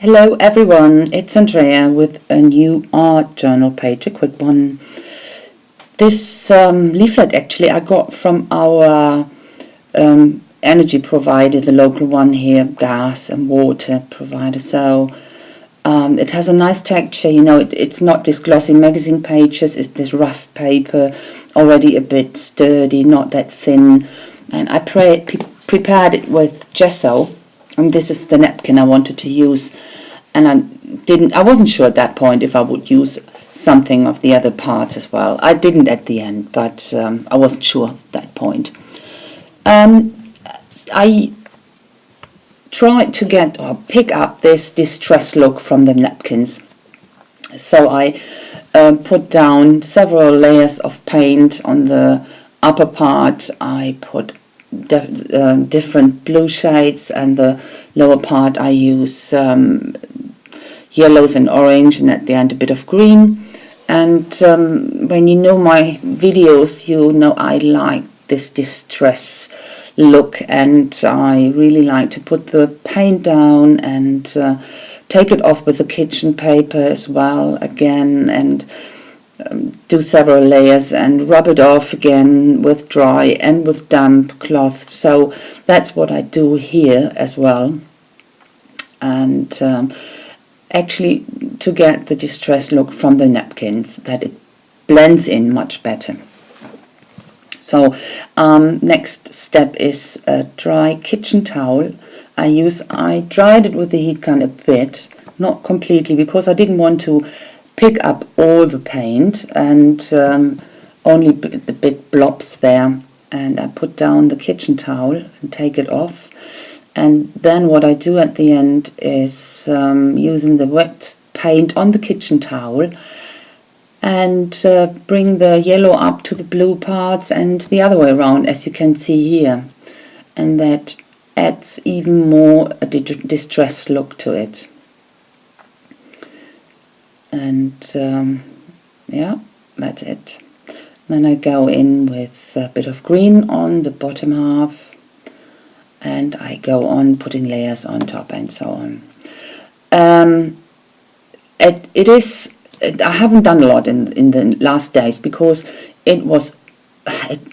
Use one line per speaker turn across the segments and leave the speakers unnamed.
Hello everyone, it's Andrea with a new art journal page, a quick one. This leaflet actually I got from our energy provider, the local one here, gas and water provider. So it has a nice texture, it's not this glossy magazine pages, it's this rough paper, already a bit sturdy, not that thin. And I prepared it with gesso, and this is the napkin I wanted to use. And I wasn't sure at that point if I would use something of the other parts as well. I didn't at the end, but I wasn't sure at that point. I tried to pick up this distress look from the napkins. So I put down several layers of paint on the upper part. I put different blue shades, and the lower part I use yellows and orange, and at the end a bit of green. And when you know my videos, you know I like this distress look, and I really like to put the paint down and take it off with the kitchen paper as well again, and do several layers and rub it off again with dry and with damp cloth. So that's what I do here as well. And actually to get the distress look from the napkins, that it blends in much better. So next step is a dry kitchen towel. I dried it with the heat gun a bit, not completely, because I didn't want to pick up all the paint and only the big blobs there. And I put down the kitchen towel and take it off. And then what I do at the end is using the wet paint on the kitchen towel and bring the yellow up to the blue parts and the other way around, as you can see here. And that adds even more a distressed look to it. And yeah, that's it. Then I go in with a bit of green on the bottom half, and I go on putting layers on top and so on. I haven't done a lot in the last days because it was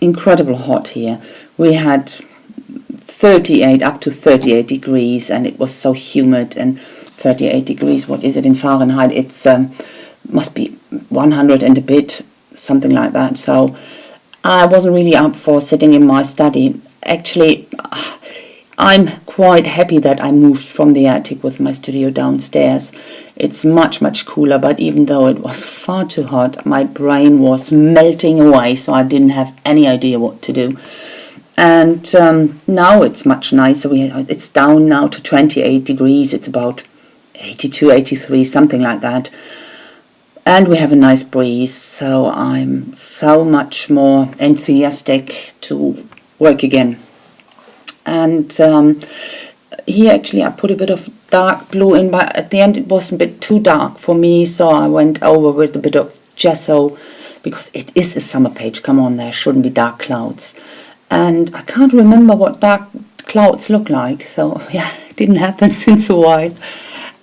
incredible hot here. We had 38 up to 38 degrees, and it was so humid. And 38 degrees, what is it in Fahrenheit? It's must be 100 and a bit, something like that. So I wasn't really up for sitting in my study. Actually, I'm quite happy that I moved from the attic with my studio downstairs. It's much, much cooler, but even though it was far too hot, my brain was melting away, so I didn't have any idea what to do. And now it's much nicer. It's down now to 28 degrees. It's about 82, 83, something like that. And we have a nice breeze, so I'm so much more enthusiastic to work again. And here actually I put a bit of dark blue in, but at the end it was a bit too dark for me, so I went over with a bit of gesso, because it is a summer page. Come on, there shouldn't be dark clouds. And I can't remember what dark clouds look like, so yeah, it didn't happen since a while.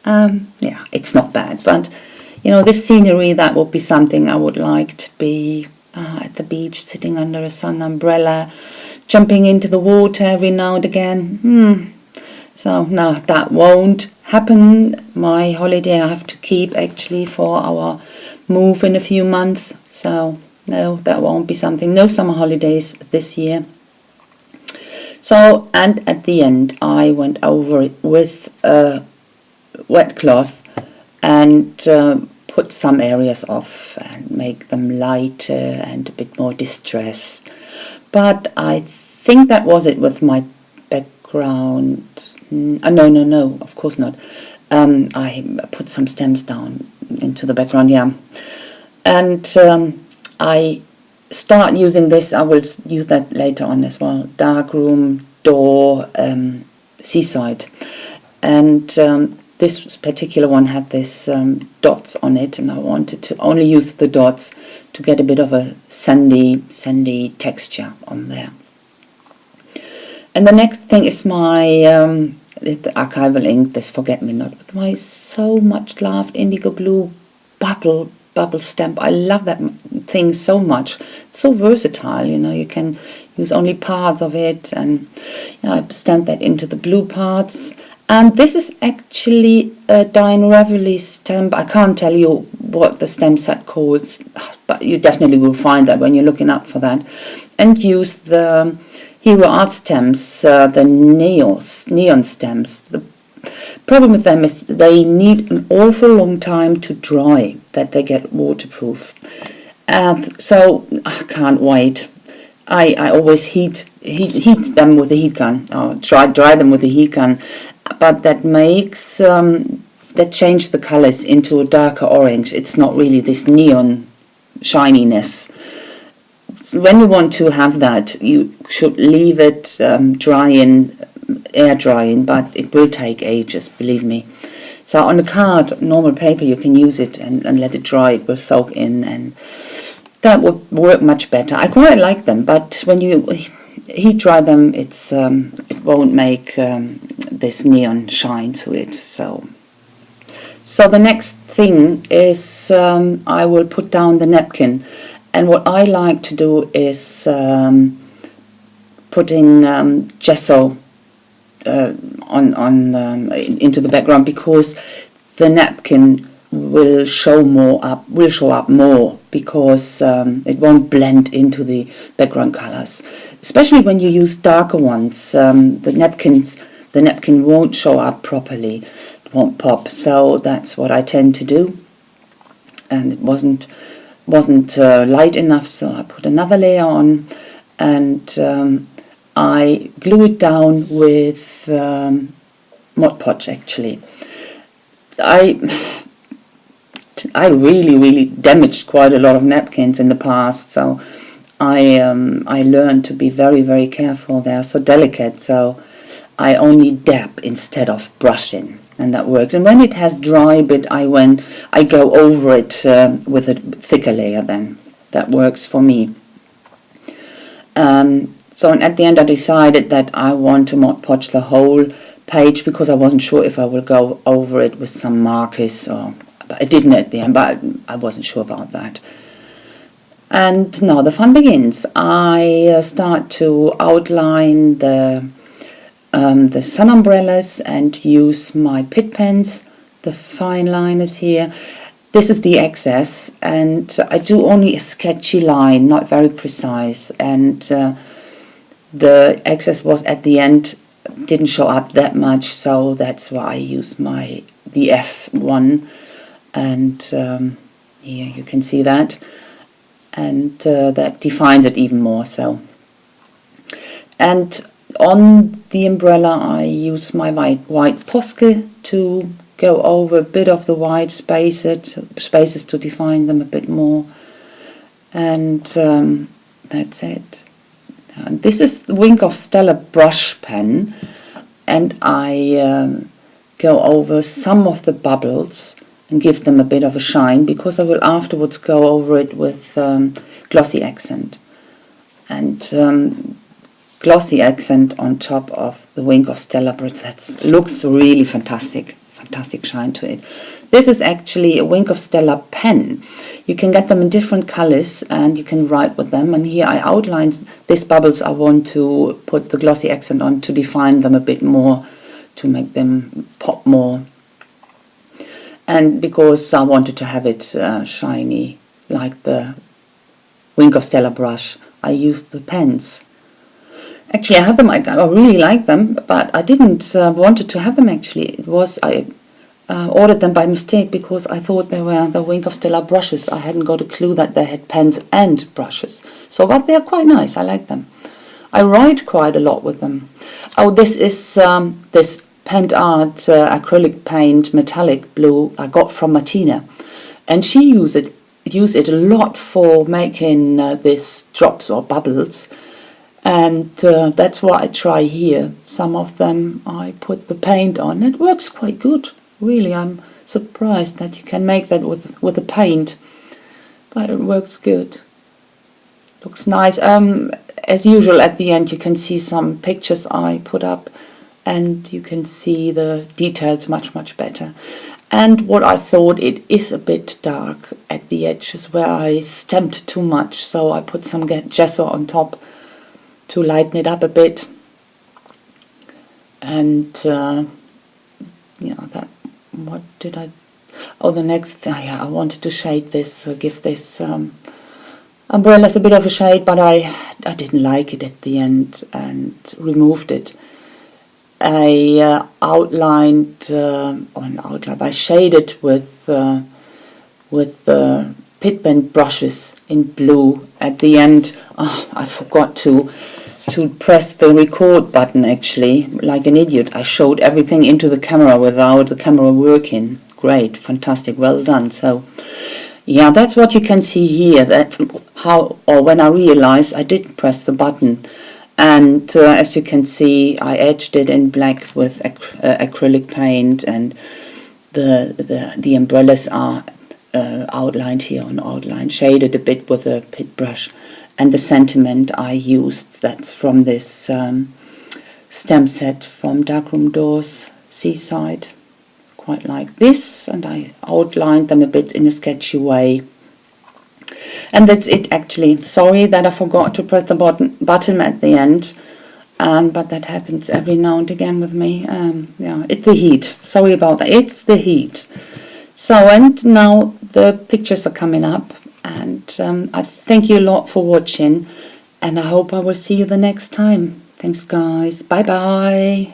Yeah, it's not bad, but this scenery, that would be something I would like to be at the beach, sitting under a sun umbrella, jumping into the water every now and again. So no, that won't happen. My holiday I have to keep actually for our move in a few months. So no, that won't be something. No summer holidays this year. So, and at the end I went over it with a wet cloth and put some areas off and make them lighter and a bit more distressed. But I think that was it with my background. No, of course not. I put some stems down into the background, yeah. And I start using this. I will use that later on as well. Darkroom, door, seaside. And this particular one had this dots on it, and I wanted to only use the dots to get a bit of a sandy texture on there. And the next thing is my the archival ink, this forget-me-not, with my so much loved indigo blue bubble stamp. I love that thing so much. It's so versatile, you know, you can use only parts of it, and I stamp that into the blue parts. And this is actually a Diane Reveley stamp. I can't tell you what the stamp set calls, but you definitely will find that when you're looking up for that. And use the Hero Art stamps, the neon stamps. The problem with them is they need an awful long time to dry, that they get waterproof. So I can't wait. I always heat them with a heat gun, or dry them with a heat gun. But that makes, that change the colors into a darker orange. It's not really this neon shininess. So when you want to have that, you should leave it air drying, but it will take ages, believe me. So on a card, normal paper, you can use it and let it dry. It will soak in, and that would work much better. I quite like them, but when you heat dry them, it won't make this neon shine to it. So the next thing is I will put down the napkin, and what I like to do is putting gesso into the background, because the napkin will show up more, because it won't blend into the background colors. Especially when you use darker ones, the napkin won't show up properly, it won't pop. So that's what I tend to do, and it wasn't light enough, so I put another layer on, and I glue it down with Mod Podge. Actually, I really damaged quite a lot of napkins in the past, so I learned to be very careful. They are so delicate, so I only dab instead of brushing, and that works. And when it has dry bit, I go over it with a thicker layer. Then that works for me. So at the end, I decided that I want to Mod Podge the whole page, because I wasn't sure if I will go over it with some markers, or I didn't at the end, but I wasn't sure about that. And now the fun begins. I start to outline the sun umbrellas and use my pit pens, the fine liners here. This is the excess, and I do only a sketchy line, not very precise, and the excess was at the end, didn't show up that much, so that's why I use the F1, and here you can see that, and that defines it even more. So, and on the umbrella I use my white Posca to go over a bit of the white spaces to define them a bit more, and that's it. And this is the Wink of Stella brush pen, and I go over some of the bubbles and give them a bit of a shine, because I will afterwards go over it with glossy accent, and glossy accent on top of the Wink of Stella brush. That looks really fantastic shine to it. This is actually a Wink of Stella pen. You can get them in different colors, and you can write with them. And here I outlined these bubbles I want to put the glossy accent on, to define them a bit more, to make them pop more. And because I wanted to have it shiny like the Wink of Stella brush, I used the pens. Actually, I have them. I really like them, but I didn't wanted to have them. Actually, it was I ordered them by mistake, because I thought they were the Wink of Stella brushes. I hadn't got a clue that they had pens and brushes. So, but they're quite nice. I like them. I write quite a lot with them. Oh, this is this Paint Art acrylic paint metallic blue I got from Martina, and she used it a lot for making these drops or bubbles. And that's what I try here. Some of them I put the paint on. It works quite good. Really, I'm surprised that you can make that with the paint. But it works good. Looks nice. As usual, at the end you can see some pictures I put up. and you can see the details much better. And what I thought, it is a bit dark at the edges where I stamped too much, so I put some gesso on top to lighten it up a bit. And yeah, that, what did I, oh, the next, yeah, I wanted to shade this, give this umbrellas a bit of a shade, but I didn't like it at the end and removed it. I outlined, I shaded with pit bend brushes in blue at the end. Oh, I forgot to press the record button, actually, like an idiot. I showed everything into the camera without the camera working. Great, fantastic, well done. So yeah, that's what you can see here. That's how, or when I realized I didn't press the button. And as you can see, I edged it in black with acrylic paint, and the umbrellas are outlined here on outline, shaded a bit with a pit brush. And the sentiment I used, that's from this stamp set from Darkroom Doors Seaside, quite like this, and I outlined them a bit in a sketchy way. And that's it, actually. Sorry that I forgot to press the button at the end, but that happens every now and again with me. Yeah, it's the heat. Sorry about that. It's the heat. So, and now the pictures are coming up, and I thank you a lot for watching, and I hope I will see you the next time. Thanks, guys. Bye-bye.